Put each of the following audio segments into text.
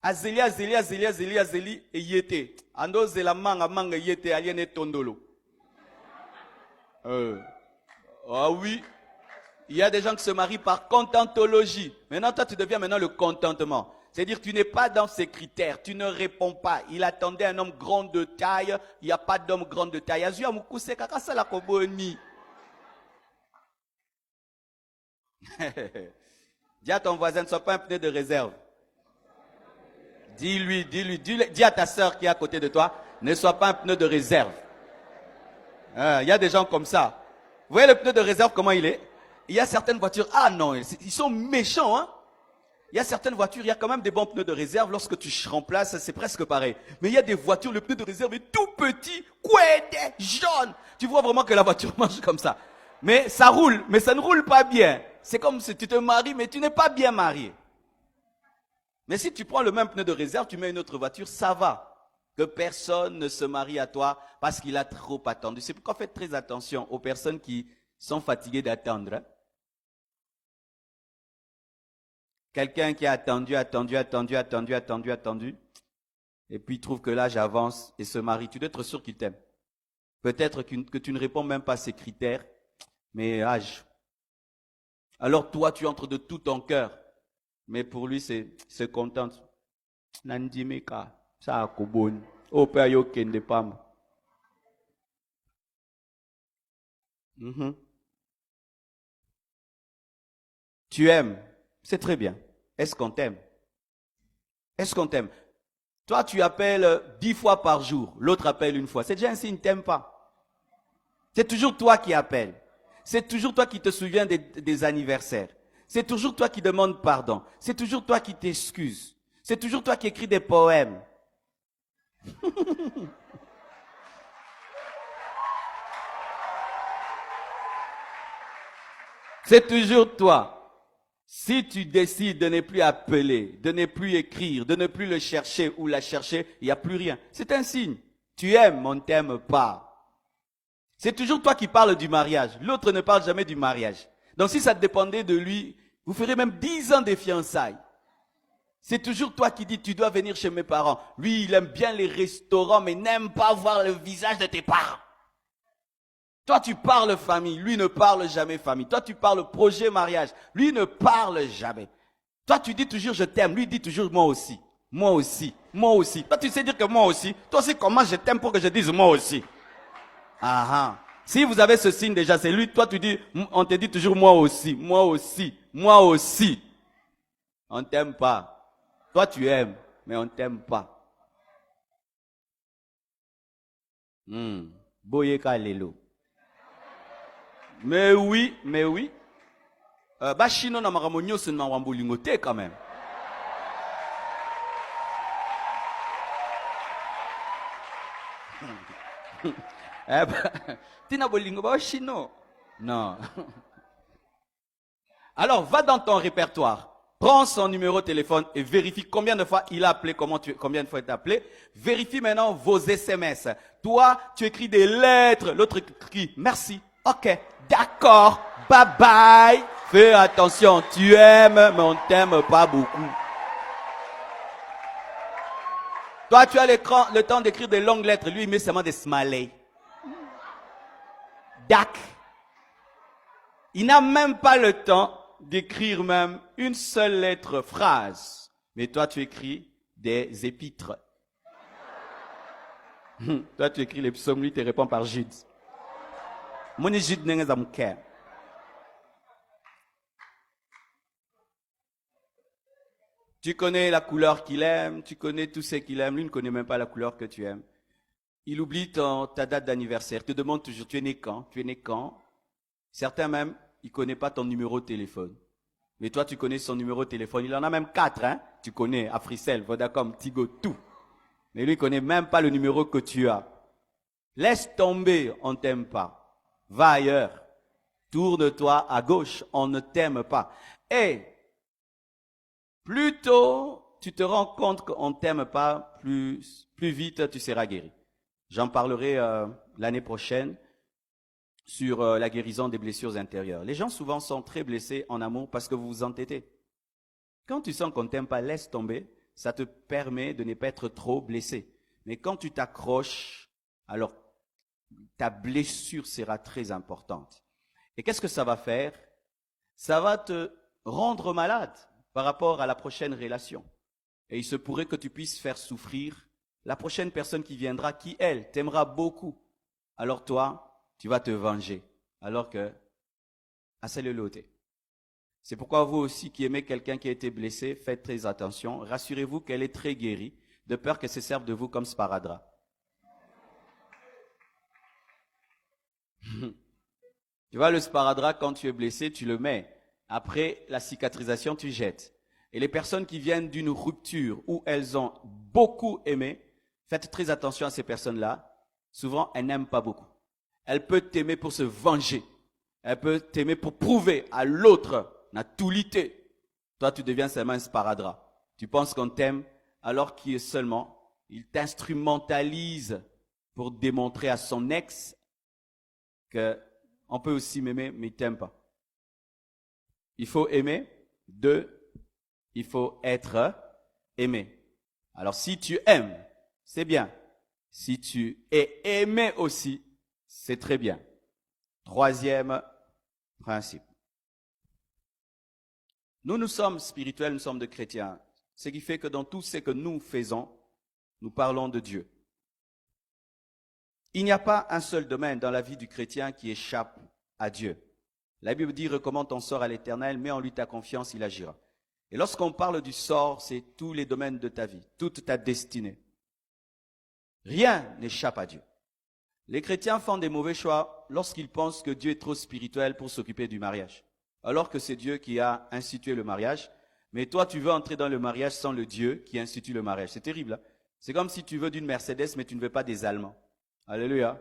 Azeli, et yete. Ando zela manga yete, aliene tondolo. Ah oui. Il y a des gens qui se marient par contentologie. Maintenant, toi, tu deviens maintenant le contentement. C'est-à-dire, tu n'es pas dans ses critères. Tu ne réponds pas. Il attendait un homme grand de taille. Il n'y a pas d'homme grand de taille. Dis à ton voisin, ne sois pas un pneu de réserve. Dis à ta sœur qui est à côté de toi, ne sois pas un pneu de réserve. Il y a des gens comme ça. Vous voyez le pneu de réserve, comment il est? Il y a certaines voitures, ah non, ils sont méchants, hein. Il y a certaines voitures, il y a quand même des bons pneus de réserve. Lorsque tu remplaces, c'est presque pareil. Mais il y a des voitures, le pneu de réserve est tout petit, couette, jaune. Tu vois vraiment que la voiture marche comme ça. Mais ça roule, mais ça ne roule pas bien. C'est comme si tu te maries, mais tu n'es pas bien marié. Mais si tu prends le même pneu de réserve, tu mets une autre voiture, ça va. Que personne ne se marie à toi parce qu'il a trop attendu. C'est pourquoi faites très attention aux personnes qui sont fatiguées d'attendre. Hein? Quelqu'un qui a attendu, et puis il trouve que l'âge avance et se marie. Tu dois être sûr qu'il t'aime. Peut-être que tu ne réponds même pas à ses critères, mais âge. Alors toi, tu entres de tout ton cœur. Mais pour lui, c'est se contente. Nandimeka, ça a kobon. Au père yoken de pam. Tu aimes. C'est très bien. Est-ce qu'on t'aime? Est-ce qu'on t'aime? Toi, tu appelles 10 fois par jour. L'autre appelle une fois. C'est déjà un signe, t'aime pas. C'est toujours toi qui appelles. C'est toujours toi qui te souviens des anniversaires. C'est toujours toi qui demandes pardon. C'est toujours toi qui t'excuses. C'est toujours toi qui écris des poèmes. C'est toujours toi. Si tu décides de ne plus appeler, de ne plus écrire, de ne plus le chercher ou la chercher, il n'y a plus rien. C'est un signe. Tu aimes, on ne t'aime pas. C'est toujours toi qui parles du mariage. L'autre ne parle jamais du mariage. Donc si ça dépendait de lui, vous ferez même 10 ans de fiançailles. C'est toujours toi qui dis, tu dois venir chez mes parents. Lui, il aime bien les restaurants, mais n'aime pas voir le visage de tes parents. Toi, tu parles famille, lui ne parle jamais famille. Toi, tu parles projet mariage, lui ne parle jamais. Toi, tu dis toujours je t'aime, lui dit toujours moi aussi. Moi aussi, moi aussi. Toi, tu sais dire que moi aussi. Toi aussi, comment je t'aime pour que je dise moi aussi? Ah ah. Si vous avez ce signe déjà, c'est lui. Toi, tu dis, on te dit toujours moi aussi, moi aussi, moi aussi. On t'aime pas. Toi, tu aimes, mais on t'aime pas. Boyeka lelo. Mais oui, mais oui. Chino na maramonyo se na wambolingote quand même. Tina bolingo ba chino. Non. Alors, va dans ton répertoire. Prends son numéro de téléphone et vérifie combien de fois il a appelé, combien de fois il t'a appelé. Vérifie maintenant vos SMS. Toi, tu écris des lettres. L'autre écrit merci. Ok, d'accord, bye bye. Fais attention, tu aimes, mais on t'aime pas beaucoup. Toi, tu as le temps d'écrire des longues lettres. Lui, il met seulement des smileys. Dac. Il n'a même pas le temps d'écrire même une seule lettre, phrase. Mais toi, tu écris des épîtres. Toi, tu écris les psaumes, lui, te répond par Jude. Tu connais la couleur qu'il aime, tu connais tout ce qu'il aime, lui ne connaît même pas la couleur que tu aimes. Il oublie ta date d'anniversaire, te demande toujours, tu es né quand? Certains même, il ne connaît pas ton numéro de téléphone. Mais toi, tu connais son numéro de téléphone. Il en a même 4, hein. Tu connais, Africell, Vodacom, Tigo, tout. Mais lui, il ne connaît même pas le numéro que tu as. Laisse tomber, on ne t'aime pas. Va ailleurs. Tourne-toi à gauche, on ne t'aime pas. Et plus tôt tu te rends compte qu'on ne t'aime pas, plus vite tu seras guéri. J'en parlerai l'année prochaine sur la guérison des blessures intérieures. Les gens souvent sont très blessés en amour parce que vous vous entêtez. Quand tu sens qu'on ne t'aime pas, laisse tomber. ça te permet de ne pas être trop blessé. Mais quand tu t'accroches, alors ta blessure sera très importante. Et qu'est-ce que ça va faire? Ça va te rendre malade par rapport à la prochaine relation. Et il se pourrait que tu puisses faire souffrir la prochaine personne qui viendra, qui, elle, t'aimera beaucoup. Alors toi, tu vas te venger. Alors que, c'est pourquoi vous aussi qui aimez quelqu'un qui a été blessé, faites très attention. Rassurez-vous qu'elle est très guérie, de peur qu'elle se serve de vous comme sparadrap. Tu vois, le sparadrap, quand tu es blessé, tu le mets. Après la cicatrisation, tu jettes. Et les personnes qui viennent d'une rupture où elles ont beaucoup aimé, faites très attention à ces personnes-là. Souvent, elles n'aiment pas beaucoup. Elle peut t'aimer pour se venger. Elle peut t'aimer pour prouver à l'autre n'a tout lité. Toi, tu deviens seulement un sparadrap. Tu penses qu'on t'aime alors qu'il est seulement, il t'instrumentalise pour démontrer à son ex qu'on peut aussi m'aimer, mais il ne t'aime pas. Il faut aimer. 2, il faut être aimé. Alors, si tu aimes, c'est bien. Si tu es aimé aussi, c'est très bien. 3e principe. Nous sommes spirituels, nous sommes des chrétiens. Ce qui fait que dans tout ce que nous faisons, nous parlons de Dieu. Il n'y a pas un seul domaine dans la vie du chrétien qui échappe à Dieu. La Bible dit, recommande ton sort à l'Éternel, mets en lui ta confiance, il agira. Et lorsqu'on parle du sort, c'est tous les domaines de ta vie, toute ta destinée. Rien n'échappe à Dieu. Les chrétiens font des mauvais choix lorsqu'ils pensent que Dieu est trop spirituel pour s'occuper du mariage. Alors que c'est Dieu qui a institué le mariage. Mais toi, tu veux entrer dans le mariage sans le Dieu qui institue le mariage. C'est terrible. Hein? C'est comme si tu veux d'une Mercedes, mais tu ne veux pas des Allemands. Alléluia.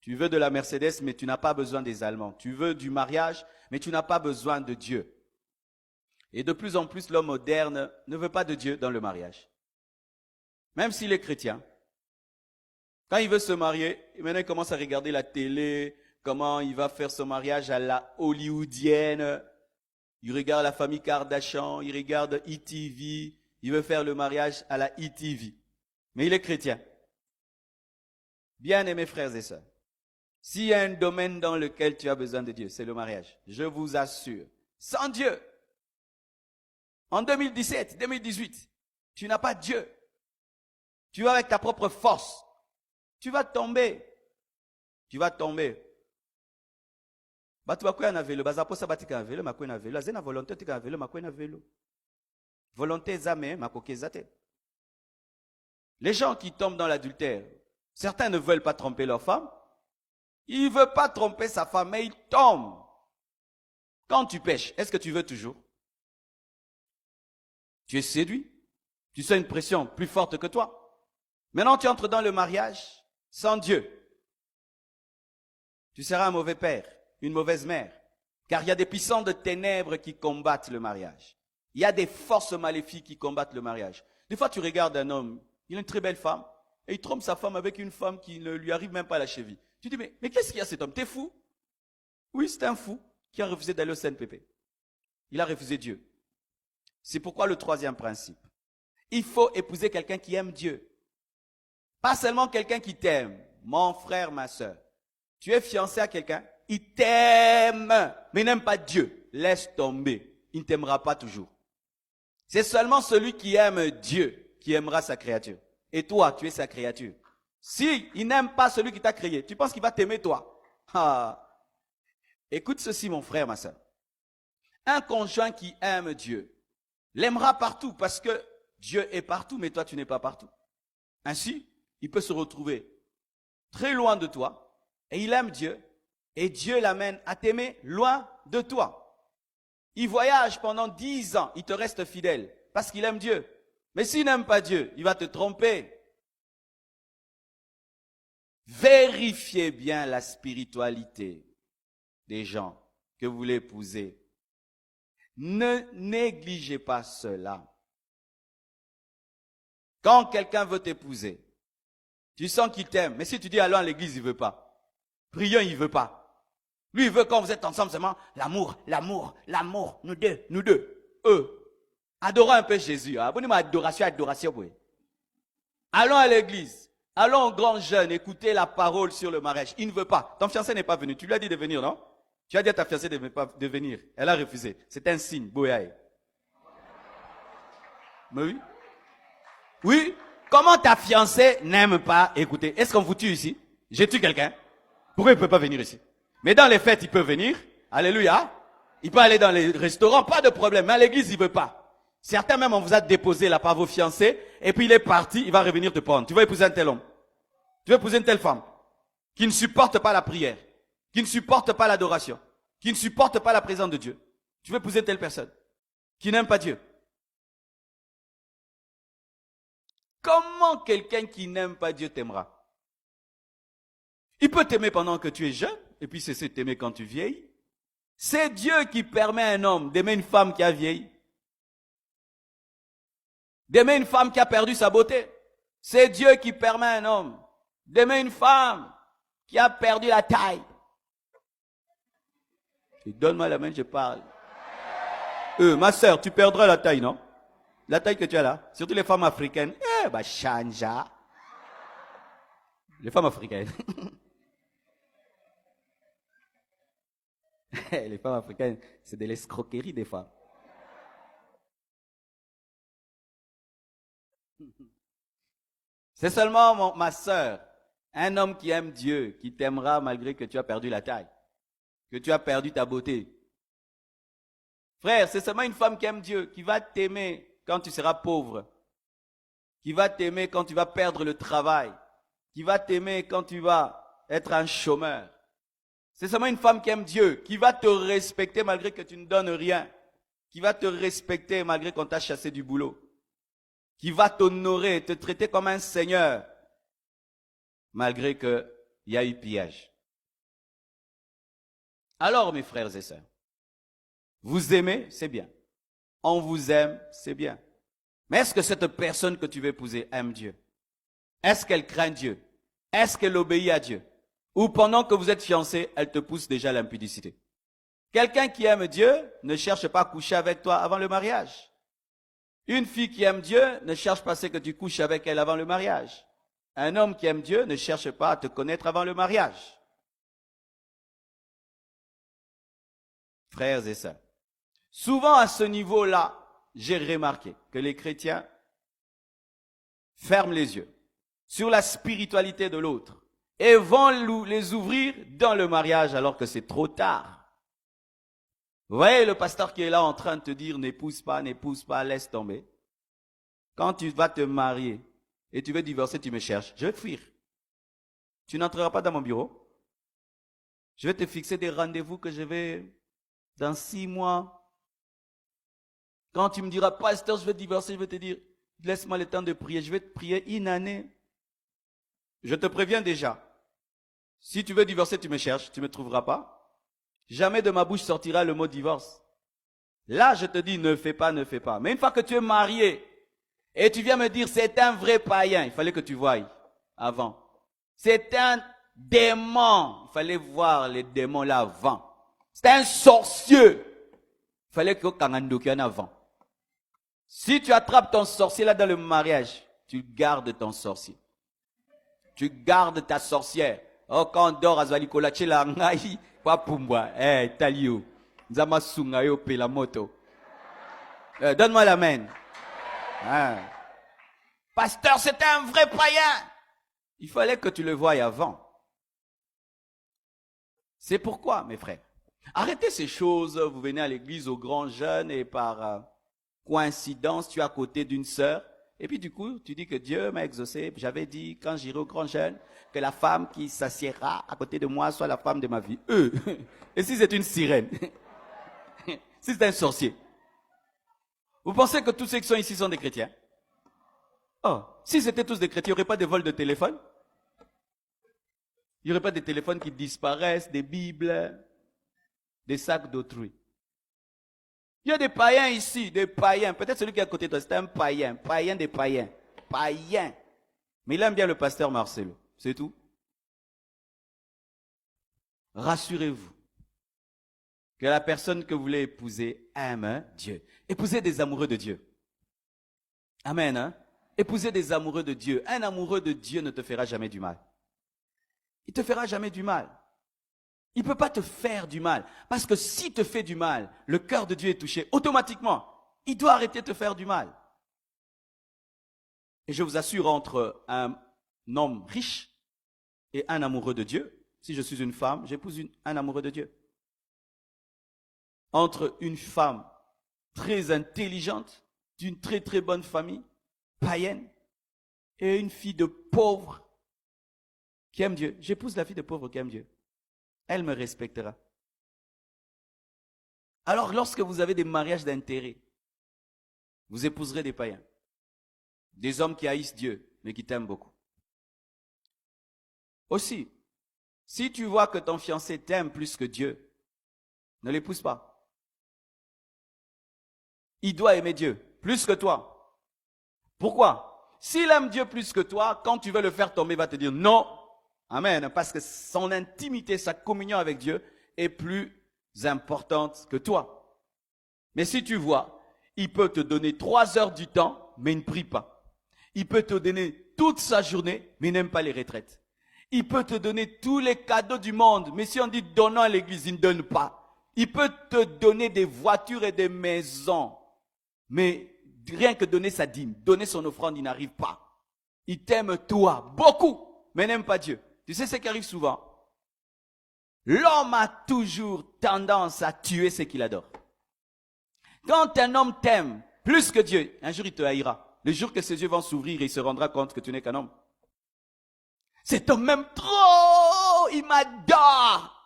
Tu veux de la Mercedes, mais tu n'as pas besoin des Allemands. Tu veux du mariage, mais tu n'as pas besoin de Dieu. Et de plus en plus, l'homme moderne ne veut pas de Dieu dans le mariage. Même s'il est chrétien. Quand il veut se marier, maintenant il commence à regarder la télé, comment il va faire son mariage à la hollywoodienne. Il regarde la famille Kardashian, il regarde ETV, il veut faire le mariage à la ETV. Mais il est chrétien. Bien-aimés frères et sœurs, s'il y a un domaine dans lequel tu as besoin de Dieu, c'est le mariage. Je vous assure. Sans Dieu, en 2017, 2018, tu n'as pas Dieu. Tu vas avec ta propre force. Tu vas tomber. Tu vas tomber. Les gens qui tombent dans l'adultère, certains ne veulent pas tromper leur femme. Il ne veut pas tromper sa femme, mais il tombe. Quand tu pêches, est-ce que tu veux toujours? Tu es séduit. Tu sens une pression plus forte que toi. Maintenant, tu entres dans le mariage sans Dieu. Tu seras un mauvais père, une mauvaise mère. Car il y a des puissants de ténèbres qui combattent le mariage. Il y a des forces maléfiques qui combattent le mariage. Des fois, tu regardes un homme, il a une très belle femme, et il trompe sa femme avec une femme qui ne lui arrive même pas à la cheville. Tu dis, mais qu'est-ce qu'il y a cet homme? T'es fou? Oui, c'est un fou qui a refusé d'aller au CNPP. Il a refusé Dieu. C'est pourquoi le 3e principe. Il faut épouser quelqu'un qui aime Dieu. Pas seulement quelqu'un qui t'aime. Mon frère, ma soeur. Tu es fiancé à quelqu'un, il t'aime, mais il n'aime pas Dieu. Laisse tomber. Il ne t'aimera pas toujours. C'est seulement celui qui aime Dieu qui aimera sa créature. Et toi, tu es sa créature. Si il n'aime pas celui qui t'a créé, tu penses qu'il va t'aimer toi? Ah. Écoute ceci, mon frère, ma soeur. Un conjoint qui aime Dieu l'aimera partout parce que Dieu est partout, mais toi, tu n'es pas partout. Ainsi, il peut se retrouver très loin de toi et il aime Dieu et Dieu l'amène à t'aimer loin de toi. Il voyage pendant 10 ans, il te reste fidèle parce qu'il aime Dieu. Mais s'il n'aime pas Dieu, il va te tromper. Vérifiez bien la spiritualité des gens que vous voulez épouser. Ne négligez pas cela. Quand quelqu'un veut t'épouser, tu sens qu'il t'aime, mais si tu dis allons à l'église, il ne veut pas. Prions, il ne veut pas. Lui, il veut quand vous êtes ensemble seulement l'amour, l'amour, l'amour, nous deux, eux. Adorons un peu Jésus. Abonnez-moi à adoration. Oui. Allons à l'église. Allons au grand jeûne, écouter la parole sur le mariage. Il ne veut pas. Ton fiancé n'est pas venu. Tu lui as dit de venir, non? Tu as dit à ta fiancée de venir. Elle a refusé. C'est un signe. Boyaï. Mais oui. Oui. Comment ta fiancée n'aime pas écouter? Est-ce qu'on vous tue ici? J'ai tué quelqu'un? Pourquoi il ne peut pas venir ici? Mais dans les fêtes, il peut venir. Alléluia. Il peut aller dans les restaurants, pas de problème. Mais à l'église, il ne veut pas. Certains même, on vous a déposé là par vos fiancés, et puis il est parti, il va revenir te prendre. Tu vas épouser un tel homme. Tu vas épouser une telle femme, qui ne supporte pas la prière, qui ne supporte pas l'adoration, qui ne supporte pas la présence de Dieu. Tu vas épouser une telle personne, qui n'aime pas Dieu. Comment quelqu'un qui n'aime pas Dieu t'aimera? Il peut t'aimer pendant que tu es jeune, et puis cesser de t'aimer quand tu vieillis. C'est Dieu qui permet à un homme d'aimer une femme qui a vieilli. D'aimer une femme qui a perdu sa beauté. C'est Dieu qui permet à un homme d'aimer une femme qui a perdu la taille. Donne-moi la main, je parle. Ma soeur, tu perdras la taille, non? La taille que tu as là. Surtout les femmes africaines. Chanja. Les femmes africaines. Les femmes africaines, c'est de l'escroquerie des femmes. C'est seulement ma sœur, un homme qui aime Dieu, qui t'aimera malgré que tu as perdu la taille, que tu as perdu ta beauté. Frère, c'est seulement une femme qui aime Dieu, qui va t'aimer quand tu seras pauvre, qui va t'aimer quand tu vas perdre le travail, qui va t'aimer quand tu vas être un chômeur. C'est seulement une femme qui aime Dieu, qui va te respecter malgré que tu ne donnes rien, qui va te respecter malgré qu'on t'a chassé du boulot, qui va t'honorer, te traiter comme un seigneur, malgré qu'il y a eu pillage. Alors, mes frères et sœurs, vous aimez, c'est bien. On vous aime, c'est bien. Mais est-ce que cette personne que tu veux épouser aime Dieu? Est-ce qu'elle craint Dieu? Est-ce qu'elle obéit à Dieu? Ou pendant que vous êtes fiancés, elle te pousse déjà à l'impudicité? Quelqu'un qui aime Dieu ne cherche pas à coucher avec toi avant le mariage. Une fille qui aime Dieu ne cherche pas à ce que tu couches avec elle avant le mariage. Un homme qui aime Dieu ne cherche pas à te connaître avant le mariage. Frères et sœurs, souvent à ce niveau-là, j'ai remarqué que les chrétiens ferment les yeux sur la spiritualité de l'autre et vont les ouvrir dans le mariage alors que c'est trop tard. Vous voyez le pasteur qui est là en train de te dire n'épouse pas, laisse tomber. Quand tu vas te marier et tu veux divorcer, tu me cherches, je vais te fuir. Tu n'entreras pas dans mon bureau. Je vais te fixer des rendez-vous que je vais dans 6 mois. Quand tu me diras, pasteur, je vais divorcer, je vais te dire, laisse-moi le temps de prier. Je vais te prier 1 année. Je te préviens déjà. Si tu veux divorcer, tu me cherches, tu ne me trouveras pas. Jamais de ma bouche sortira le mot divorce. Là, je te dis, ne fais pas, ne fais pas. Mais une fois que tu es marié, et tu viens me dire, c'est un vrai païen, il fallait que tu voies avant. C'est un démon, il fallait voir les démons là avant. C'est un sorcier, il fallait que tu en avant. Si tu attrapes ton sorcier là dans le mariage, tu gardes ton sorcier. Tu gardes ta sorcière. Oh, quand on dort à Zalikola, tu l'as ngaï, pas pour moi. Talio. Zama sungayo pe la moto. Donne-moi la main. Pasteur, c'était un vrai païen. Il fallait que tu le voies avant. C'est pourquoi, mes frères, arrêtez ces choses. Vous venez à l'église au grand jeûne et par coïncidence, tu es à côté d'une sœur. Et puis du coup, tu dis que Dieu m'a exaucé. J'avais dit, quand j'irai au grand jeûne, que la femme qui s'assiera à côté de moi soit la femme de ma vie. Et si c'est une sirène? Si c'est un sorcier? Vous pensez que tous ceux qui sont ici sont des chrétiens? Oh, si c'était tous des chrétiens, il n'y aurait pas de vol de téléphone? Il n'y aurait pas de téléphones qui disparaissent, des bibles, des sacs d'autrui. Il y a des païens ici, des païens. Peut-être celui qui est à côté de toi, c'est un païen. Païen des païens. Païen. Mais il aime bien le pasteur Marcelo. C'est tout. Rassurez-vous que la personne que vous voulez épouser aime Dieu. Épousez des amoureux de Dieu. Amen. Hein? Épousez des amoureux de Dieu. Un amoureux de Dieu ne te fera jamais du mal. Il ne te fera jamais du mal. Il ne peut pas te faire du mal. Parce que s'il te fait du mal, le cœur de Dieu est touché. Automatiquement, il doit arrêter de te faire du mal. Et je vous assure, entre un homme riche et un amoureux de Dieu, si je suis une femme, j'épouse un amoureux de Dieu. Entre une femme très intelligente, d'une très très bonne famille, païenne, et une fille de pauvre qui aime Dieu. J'épouse la fille de pauvre qui aime Dieu. Elle me respectera. Alors, lorsque vous avez des mariages d'intérêt, vous épouserez des païens. Des hommes qui haïssent Dieu, mais qui t'aiment beaucoup. Aussi, si tu vois que ton fiancé t'aime plus que Dieu, ne l'épouse pas. Il doit aimer Dieu plus que toi. Pourquoi? S'il aime Dieu plus que toi, quand tu veux le faire tomber, il va te dire non. Amen. Parce que son intimité, sa communion avec Dieu est plus importante que toi. Mais si tu vois, il peut te donner 3 heures du temps, mais il ne prie pas. Il peut te donner toute sa journée, mais il n'aime pas les retraites. Il peut te donner tous les cadeaux du monde, mais si on dit donnons à l'église, il ne donne pas. Il peut te donner des voitures et des maisons, mais rien que donner sa dîme, donner son offrande, il n'arrive pas. Il t'aime toi, beaucoup, mais n'aime pas Dieu. Tu sais ce qui arrive souvent? L'homme a toujours tendance à tuer ce qu'il adore. Quand un homme t'aime plus que Dieu, un jour il te haïra. Le jour que ses yeux vont s'ouvrir, il se rendra compte que tu n'es qu'un homme. Cet homme m'aime trop, il m'adore.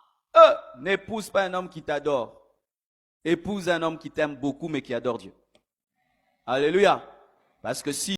N'épouse pas un homme qui t'adore. Épouse un homme qui t'aime beaucoup mais qui adore Dieu. Alléluia. Parce que si